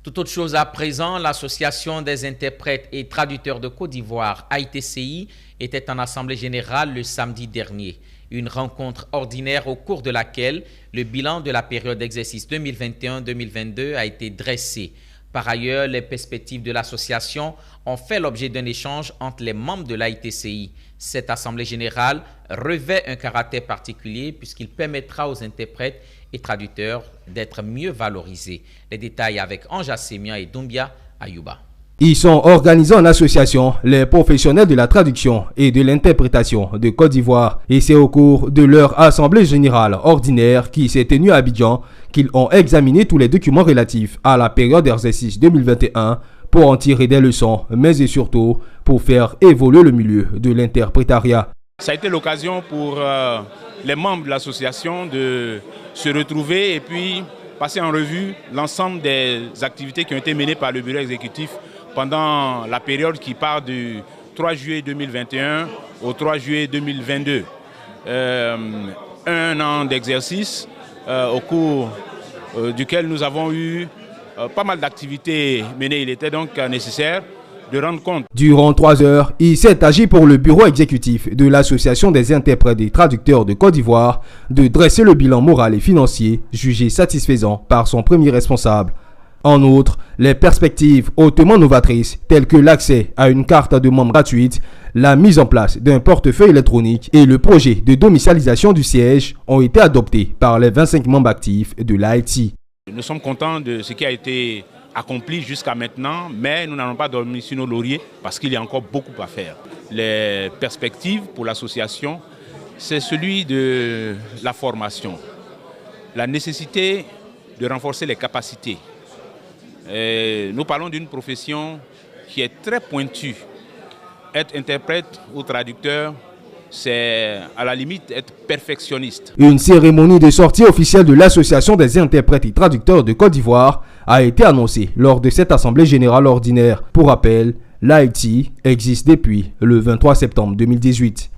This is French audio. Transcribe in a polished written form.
Toute autre chose à présent, l'Association des interprètes et traducteurs de Côte d'Ivoire, AITCI, était en assemblée générale le samedi dernier. Une rencontre ordinaire au cours de laquelle le bilan de la période d'exercice 2021-2022 a été dressé. Par ailleurs, les perspectives de l'association ont fait l'objet d'un échange entre les membres de l'AITCI. Cette assemblée générale revêt un caractère particulier puisqu'il permettra aux interprètes et traducteurs d'être mieux valorisés. Les détails avec Anja Semian et Doumbia Ayouba. Ils sont organisés en association, les professionnels de la traduction et de l'interprétation de Côte d'Ivoire. Et c'est au cours de leur assemblée générale ordinaire qui s'est tenue à Abidjan qu'ils ont examiné tous les documents relatifs à la période d'exercice 2021 pour en tirer des leçons, mais et surtout pour faire évoluer le milieu de l'interprétariat. Ça a été l'occasion pour les membres de l'association de se retrouver et puis passer en revue l'ensemble des activités qui ont été menées par le bureau exécutif pendant la période qui part du 3 juillet 2021 au 3 juillet 2022. Un an d'exercice au cours duquel nous avons eu pas mal d'activités menées. Il était donc nécessaire de rendre compte. Durant 3 heures, il s'est agi pour le bureau exécutif de l'Association des interprètes et traducteurs de Côte d'Ivoire de dresser le bilan moral et financier jugé satisfaisant par son premier responsable. En outre, les perspectives hautement novatrices telles que l'accès à une carte de membre gratuite, la mise en place d'un portefeuille électronique et le projet de domiciliation du siège ont été adoptés par les 25 membres actifs de l'AITCI. Nous sommes contents de ce qui a été accompli jusqu'à maintenant, mais nous n'allons pas dormir sur nos lauriers parce qu'il y a encore beaucoup à faire. Les perspectives pour l'association, c'est celui de la formation, la nécessité de renforcer les capacités. Nous parlons d'une profession qui est très pointue. Être interprète ou traducteur, c'est à la limite être perfectionniste. Une cérémonie de sortie officielle de l'Association des interprètes et traducteurs de Côte d'Ivoire a été annoncée lors de cette assemblée générale ordinaire. Pour rappel, l'AITCI existe depuis le 23 septembre 2018.